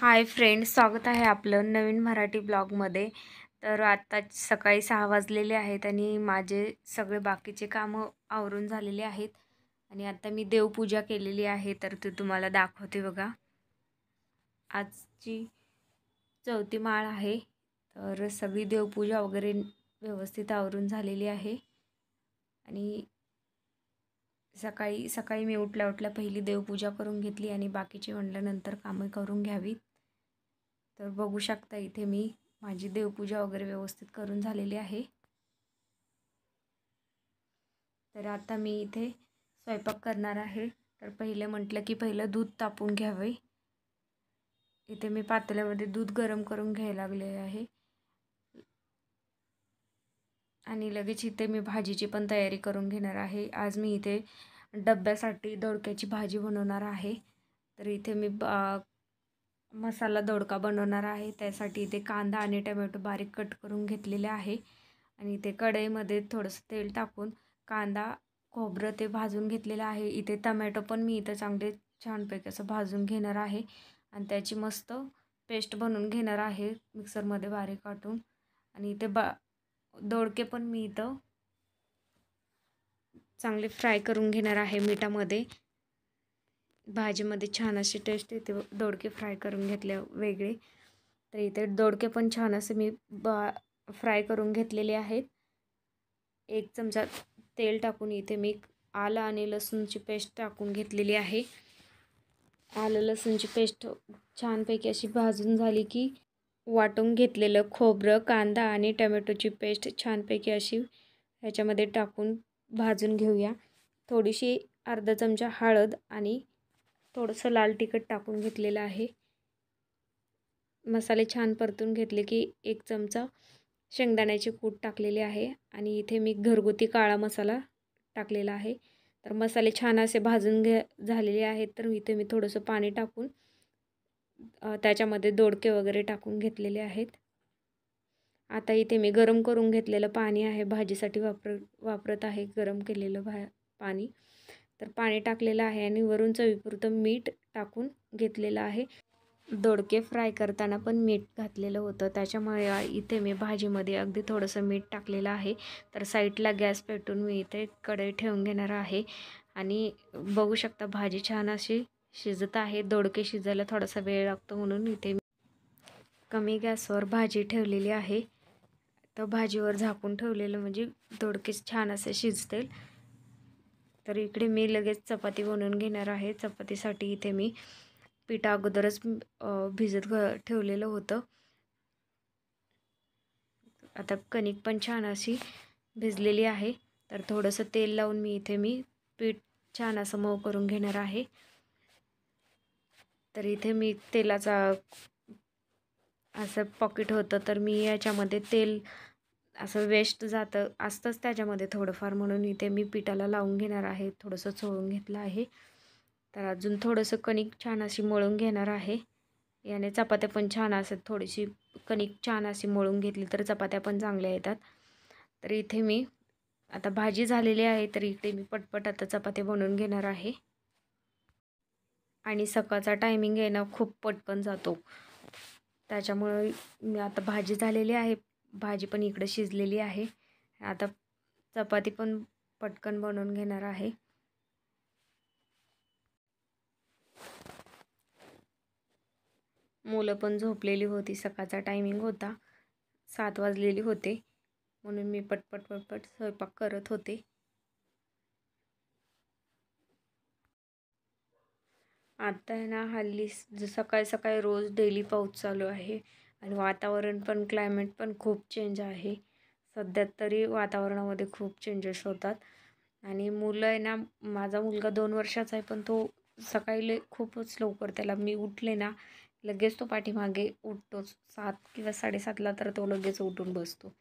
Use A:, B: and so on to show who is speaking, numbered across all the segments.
A: Hi friends, स्वागत आहे आपलं नवीन मराठी ब्लॉगमध्ये. तर आता सकाळी 6 वाजलेले आहेत आणि माझे सगळे बाकीचे कामं आवरून झालेले आहेत. आणि आता मी देवपूजा केलेली आहे, तर ते तुम्हाला दाखवते बघा. आजची 4थी माळ आहे. तर सगळी देवपूजा वगैरे व्यवस्थित आवरून झालेली आहे. आणि सकाळी सकाळी मी उठल्या उठल्या पहिली देवपूजा करून घेतली आणि बाकीची म्हणलं नंतर कामं करून घ्यावीत. तर बघू शकता इथे मी माझी देवपूजा वगैरे व्यवस्थित करून झालेली आहे. तर आता मी इथे स्वयंपाक करणार आहे. तर पहिले म्हटलं की पहिलं दूध तापून घ्यावे. इथे मी पातेल्यामध्ये दूध गरम करून घ्यायला लागले आहे. आणि लगेच इथे मी भाजीची पण तयारी करून घेणार आहे. आज मी इथे डब्यासाठी दोडक्याची भाजी बनवणार आहे. तर इथे मी मसाला दोडका बनवणार आहे. त्यासाठी इथे कांदा आणि टोमॅटो बारीक कट करून घेतलेले आहे. आणि इथे कढईमध्ये थोडंसं तेल टाकून कांदा खोबरं ते भाजून घेतलेलं आहे. इथे टोमॅटो पण मी इथं चांगले छानपैकी असं भाजून घेणार आहे आणि त्याची मस्त पेस्ट बनवून घेणार आहे मिक्सरमध्ये बारीक काटून. आणि इथे दोडके पण मी इथं चांगले फ्राय करून घेणार आहे मिठामध्ये. भाजीमध्ये छान अशी टेस्ट येते दोडके फ्राय करून घेतल्या वेगळे. तर इथे दोडके पण छान असे मी फ्राय करून घेतलेले आहेत. 1 चमचा तेल टाकून इथे मी आलं आणि लसूणची पेस्ट टाकून घेतलेली आहे. आलं लसूणची पेस्ट छानपैकी अशी भाजून झाली की वाटून घेतलेलं खोबरं, कांदा आणि टोमॅटोची पेस्ट छानपैकी अशी ह्याच्यामध्ये टाकून भाजून घेऊया. थोडीशी अर्धा चमचा हळद आणि थोडंसं लाल तिखट टाकून घेतलेलं आहे. मसाले छान परतून घेतले की 1 चमचा शेंगदाण्याचे कूट टाकलेले आहे आणि इथे मी घरगुती काळा मसाला टाकलेला आहे. तर मसाले छान असे भाजून झालेले आहेत. तर इथे मी थोडंसं पाणी टाकून त्याच्यामध्ये दोडके वगैरे टाकून घेतलेले आहेत. आता इथे मी गरम करून घेतलेलं पाणी आहे, भाजीसाठी वापरत आहे गरम केलेलं पाणी. तर पाणी टाकलेलं आहे आणि वरून चवीपुरतं मीठ टाकून घेतलेलं आहे. दोडके फ्राय करताना पण मीठ घातलेलं होतं, त्याच्यामुळे इथे मी भाजीमध्ये अगदी थोडंसं मीठ टाकलेलं आहे. तर साईडला गॅस पेटवून मी इथे कढई ठेवून घेणार आहे. आणि बघू शकता भाजी छान अशी शिजत आहे. दोडके शिजायला थोडासा वेळ लागतो म्हणून इथे कमी गॅसवर भाजी ठेवलेली आहे. तर भाजीवर झाकून ठेवलेलं म्हणजे दोडके छान असे शिजतील. तर इकडे मी लगेच चपाती बनवून घेणार आहे. चपातीसाठी इथे मी पीठ अगोदरच भिजत ठेवलेलं होतं. आता कणिक पण छान अशी भिजलेली आहे. तर थोडंसं तेल लावून मी पीठ छान असं मऊ करून घेणार आहे. तर इथे मी तेलाचा असं पॉकेट होतं, तर मी याच्यामध्ये तेल असं वेस्ट असतंच त्याच्यामध्ये थोडंफार, म्हणून इथे मी पिठाला लावून घेणार आहे. थोडंसं चोळून घेतलं आहे. तर अजून थोडंसं कणिक छान अशी मळून घेणार आहे. याने चपात्या पण छान असतात. थोडीशी कणिक छान अशी मळून घेतली तर चपात्या पण चांगल्या येतात. तर इथे मी आता भाजी झालेली आहे, तर इकडे मी पटपट आता चपात्या बनवून घेणार आहे. आणि सकाळचा टायमिंग आहे ना, खूप पटकन जातो. त्याच्यामुळे मी आता भाजी झालेली आहे, भाजी पण इकडे शिजलेली आहे. आता चपाती पण पटकन बनवून घेणार आहे. मुलं पण झोपलेली होती, सकाळचा टायमिंग होता, 7 वाजलेली होते, म्हणून मी पटपट स्वयंपाक करत होते. आता आहे ना, हल्ली सकाळी सकाळी रोज डेली पाऊस चालू आहे आणि वातावरण पण क्लायमेट पण खूप चेंज आहे. सध्या तरी वातावरणामध्ये खूप चेंजेस होतात. आणि मुलं आहे ना, माझा मुलगा 2 वर्षाचा आहे, पण तो सकाळी खूपच लवकर, त्याला मी उठले ना लगेच तो पाठीमागे उठतोच. 7 किंवा 7:30ला तर तो लगेच उठून बसतो.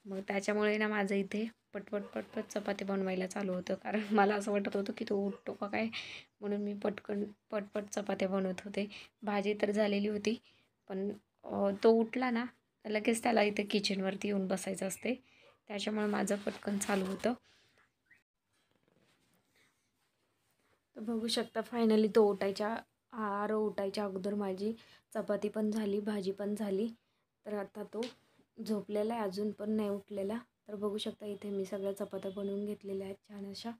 A: मग त्याच्यामुळे ना माझं इथे पटपट चपाती बनवायला चालू होतं, कारण मला असं वाटत होतं की तो उठतो का काय, म्हणून मी पटपट चपात्या बनवत होते. भाजी तर झालेली होती, पण तो उठला ना लगेच त्याला इथे किचनवरती येऊन बसायचं असते, त्याच्यामुळे माझं पटकन चालू होतं. तर बघू शकता फायनली तो उठायच्या आरव उठायच्या अगोदर माझी चपाती पण झाली, भाजी पण झाली. तर आता तो झोपलेला आहे, अजून पण नाही उठलेला. तर बघू शकता इथे मी सगळ्या चपात्या बनवून घेतलेल्या आहेत छान अशा.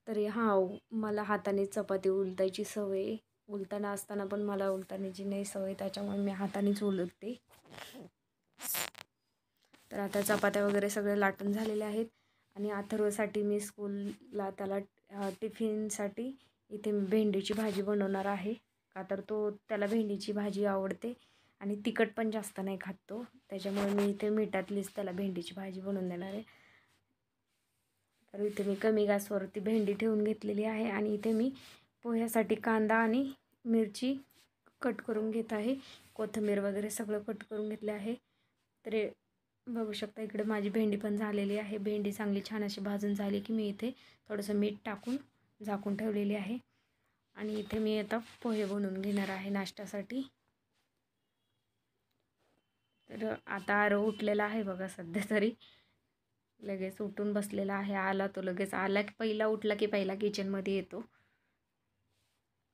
A: तरी मला हाताने चपाती उलटायची सवय. उलताना असताना पण मला उलतानाची नाही सवय, त्याच्यामुळे मी हातानेच उलटते. तर आता चपात्या वगैरे सगळे लाटून झालेले आहेत. आणि अथर्वसाठी मी स्कूलला त्याला टिफिनसाठी इथे भेंडीची भाजी बनवणार आहे. का तर त्याला भेंडीची भाजी आवडते आणि तिखट पण जास्त नाही खात तो. त्याच्यामुळे मी इथे मिठातलीच त्याला भेंडीची भाजी बनवून देणार आहे. तर इथे मी कमी गॅसवरती भेंडी ठेवून घेतलेली आहे आणि इथे मी पोह्यासाठी कांदा आणि मिरची कट करून घेत आहे. कोथिंबीर वगैरे सगळं कट करून घेतले आहे. तर बघू शकता इकडे माझी भेंडी पण झालेली आहे. भेंडी चांगली छान अशी भाजून झाली की मी इथे थोडंसं मीठ टाकून झाकून ठेवलेली आहे. आणि इथे मी आता पोहे बनवून घेणार आहे नाश्त्यासाठी. तर आता आरव उठलेला आहे बघा सध्या तरी. लगेच उठून बसलेला आहे. आला तो लगेच आला की पहिला उठला की पहिला किचनमध्ये येतो.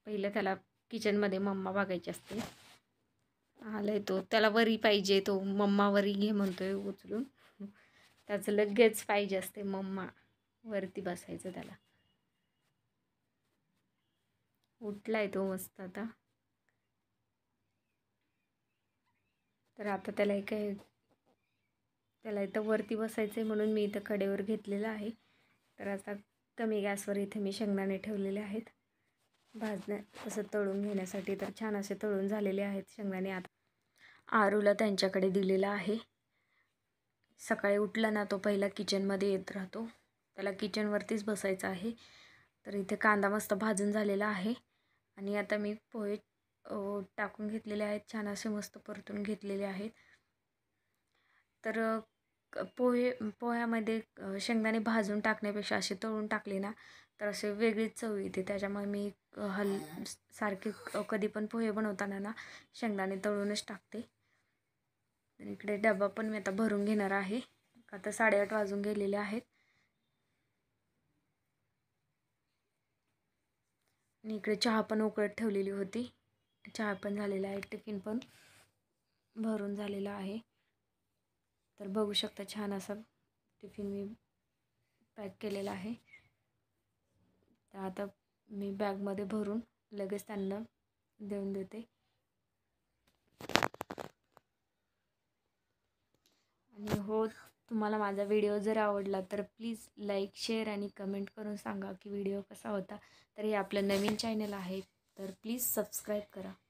A: पहिलं त्याला किचनमध्ये मम्मा बघायची असते. आलाय तो, त्याला वरी पाहिजे, तो मम्मा वरी घे म्हणतोय उचलून. त्याचं लगेच पाहिजे असते मम्मा, वरती बसायचं त्याला. उठलाय तो मस्त आता. तर आता त्याला इथं वरती बसायचं आहे म्हणून मी इथं कडेवर घेतलेलं आहे. तर आता कमी गॅसवर इथे मी शेंगदाणे ठेवलेले आहेत असं तळून घेण्यासाठी. तर छान असे तळून झालेले आहेत शेंगदाणे. आता आरूला त्यांच्याकडे दिलेला आहे. सकाळी उठला ना तो पहिला किचनमध्ये येत राहतो, त्याला किचनवरतीच बसायचं आहे. तर इथे कांदा मस्त भाजून झालेला आहे आणि आता मी पोहे टाकून घेतलेले आहेत, छान असे मस्त परतून घेतलेले आहेत. तर पोह्यामध्ये शेंगदाणे भाजून टाकण्यापेक्षा असे तळून टाकले ना तर असे वेगळीच चव येते. त्याच्यामुळे मी सारखे कधी पण पोहे बनवताना ना शेंगदाणे तळूनच टाकते. तर इकडे डबा पण मी आता भरून घेणार आहे. आता 8:30 वाजून गेलेले आहेत. आणि इकडे चहा पण उकळत ठेवलेली होती. चहा पण झालेला आहे, टिफिन पण भरून झालेला आहे. तर बघू शकता छान असा टिफिन मी पॅक केलेला आहे. तर आता मी बॅगमध्ये भरून लगेच त्यांना देऊन देते. आणि हो, तुम्हाला माझा व्हिडिओ जर आवडला तर प्लीज लाईक, शेअर आणि कमेंट करून सांगा की व्हिडिओ कसा होता. तर हे आपलं नवीन चॅनल आहे तर प्लीज सबस्क्राईब करा.